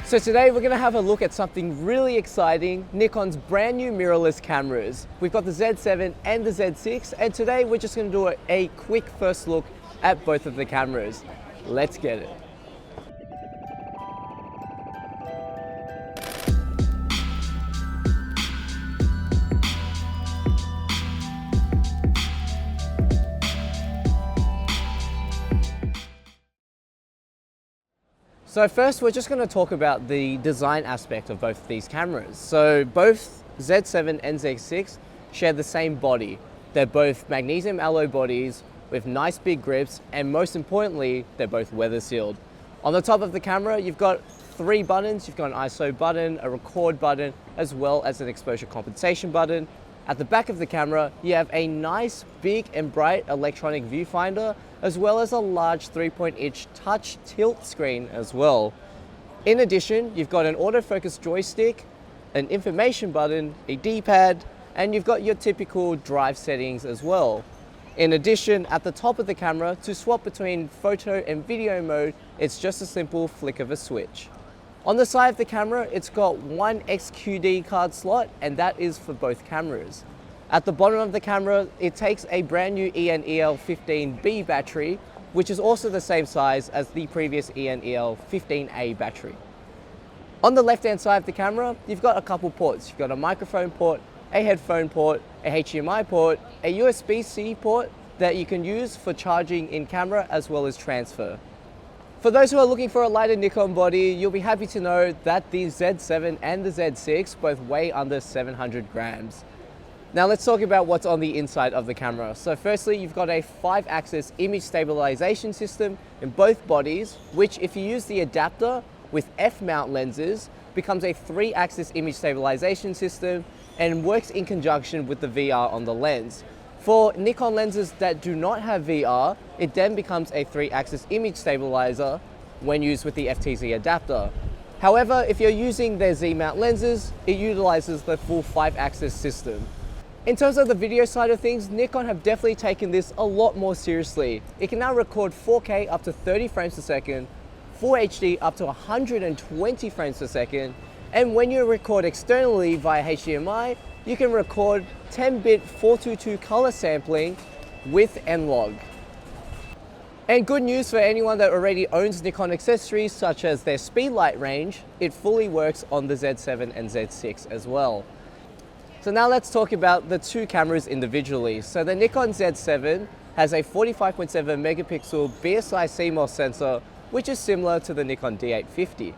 So today we're going to have a look at something really exciting, Nikon's brand new mirrorless cameras. We've got the Z7 and the Z6, and today we're just going to do a quick first look at both of the cameras. Let's get it. So first, we're just going to talk about the design aspect of both of these cameras. So both Z7 and Z6 share the same body. They're both magnesium alloy bodies with nice big grips, and most importantly, they're both weather sealed. On the top of the camera, you've got three buttons. You've got an ISO button, a record button, as well as an exposure compensation button. At the back of the camera, you have a nice, big and bright electronic viewfinder, as well as a large 3-point-inch touch tilt screen as well. In addition, you've got an autofocus joystick, an information button, a D-pad, and you've got your typical drive settings as well. In addition, at the top of the camera, to swap between photo and video mode, it's just a simple flick of a switch. On the side of the camera, it's got one XQD card slot, and that is for both cameras. At the bottom of the camera, it takes a brand new EN-EL15B battery, which is also the same size as the previous EN-EL15A battery. On the left-hand side of the camera, you've got a couple ports. You've got a microphone port, a headphone port, a HDMI port, a USB-C port that you can use for charging in camera as well as transfer. For those who are looking for a lighter Nikon body, you'll be happy to know that the Z7 and the Z6 both weigh under 700 grams. Now let's talk about what's on the inside of the camera. So firstly, you've got a 5-axis image stabilization system in both bodies, which if you use the adapter with F-mount lenses, becomes a 3-axis image stabilization system and works in conjunction with the VR on the lens. For Nikon lenses that do not have VR, it then becomes a 3-axis image stabilizer when used with the FTZ adapter. However, if you're using their Z-mount lenses, it utilizes the full 5-axis system. In terms of the video side of things, Nikon have definitely taken this a lot more seriously. It can now record 4K up to 30 frames per second, Full HD up to 120 frames per second, and when you record externally via HDMI, you can record 10-bit 422 color sampling with N-Log. And good news for anyone that already owns Nikon accessories such as their speedlight range, it fully works on the Z7 and Z6 as well. So now let's talk about the two cameras individually. So the Nikon Z7 has a 45.7 megapixel BSI CMOS sensor, which is similar to the Nikon D850.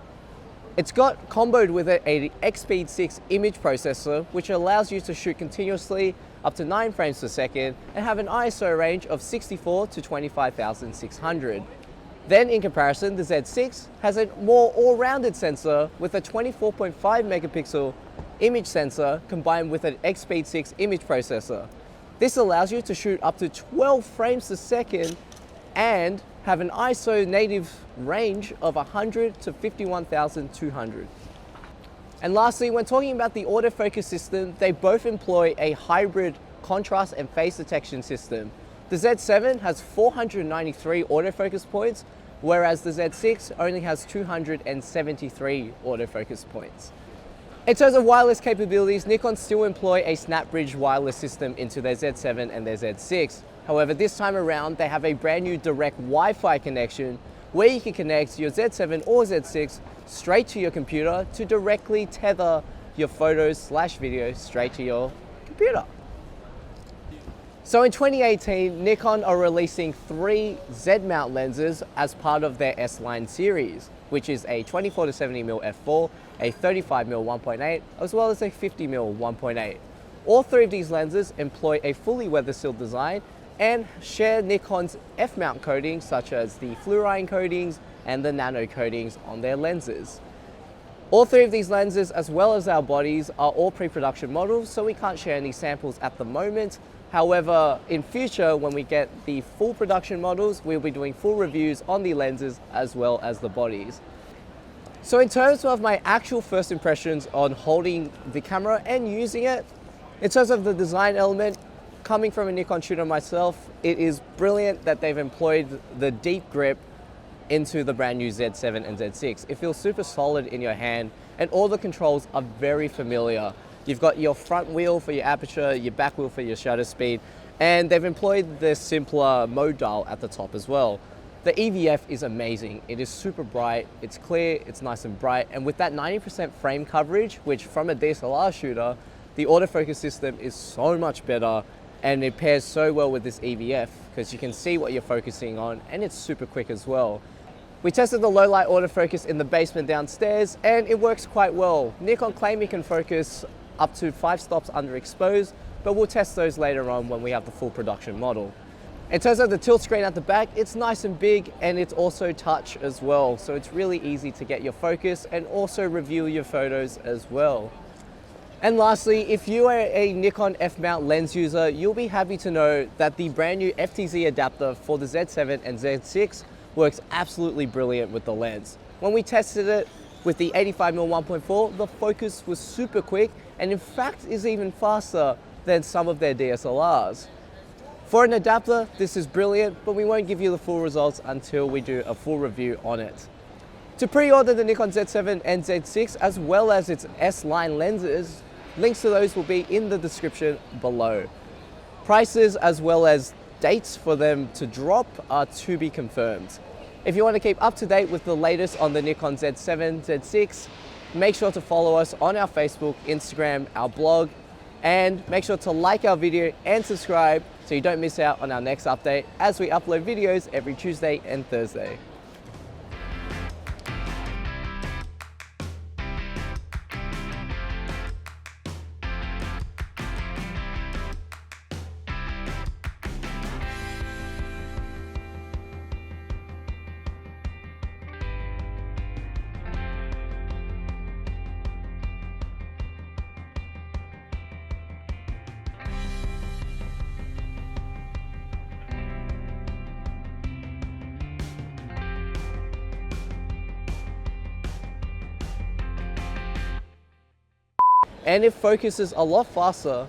It's got comboed with it a X-Speed 6 image processor, which allows you to shoot continuously up to 9 frames per second and have an ISO range of 64 to 25,600. Then in comparison, the Z6 has a more all-rounded sensor with a 24.5 megapixel image sensor combined with an X-Speed 6 image processor. This allows you to shoot up to 12 frames per second and have an ISO native range of 100 to 51,200. And lastly, when talking about the autofocus system, they both employ a hybrid contrast and phase detection system. The Z7 has 493 autofocus points, whereas the Z6 only has 273 autofocus points. In terms of wireless capabilities, Nikon still employ a SnapBridge wireless system into their Z7 and their Z6. However, this time around, they have a brand new direct Wi-Fi connection where you can connect your Z7 or Z6 straight to your computer to directly tether your photos/video straight to your computer. So in 2018, Nikon are releasing 3 Z-mount lenses as part of their S-line series, which is a 24 to 70mm f4, a 35mm 1.8, as well as a 50mm 1.8. All 3 of these lenses employ a fully weather-sealed design and share Nikon's F-mount coatings such as the fluorine coatings and the nano coatings on their lenses. All 3 of these lenses, as well as our bodies, are all pre-production models, so we can't share any samples at the moment. However, in future, when we get the full production models, we'll be doing full reviews on the lenses as well as the bodies. So in terms of my actual first impressions on holding the camera and using it, in terms of the design element, coming from a Nikon shooter myself, it is brilliant that they've employed the deep grip into the brand new Z7 and Z6. It feels super solid in your hand, and all the controls are very familiar. You've got your front wheel for your aperture, your back wheel for your shutter speed, and they've employed the simpler mode dial at the top as well. The EVF is amazing. It is super bright, it's clear, it's nice and bright, and with that 90% frame coverage, which from a DSLR shooter, the autofocus system is so much better, and it pairs so well with this EVF because you can see what you're focusing on, and it's super quick as well. We tested the low light autofocus in the basement downstairs, and it works quite well. Nikon claim it can focus up to 5 stops underexposed, but we'll test those later on when we have the full production model. In terms of the tilt screen at the back, it's nice and big, and it's also touch as well, so it's really easy to get your focus and also review your photos as well. And lastly, if you are a Nikon F-mount lens user, you'll be happy to know that the brand new FTZ adapter for the Z7 and Z6 works absolutely brilliant with the lens. When we tested it with the 85mm 1.4, the focus was super quick, and in fact is even faster than some of their DSLRs. For an adapter, this is brilliant, but we won't give you the full results until we do a full review on it. To pre-order the Nikon Z7 and Z6 as well as its S-line lenses, links to those will be in the description below. Prices as well as dates for them to drop are to be confirmed. If you want to keep up to date with the latest on the Nikon Z7, Z6, make sure to follow us on our Facebook, Instagram, our blog, and make sure to like our video and subscribe so you don't miss out on our next update as we upload videos every Tuesday and Thursday. And it focuses a lot faster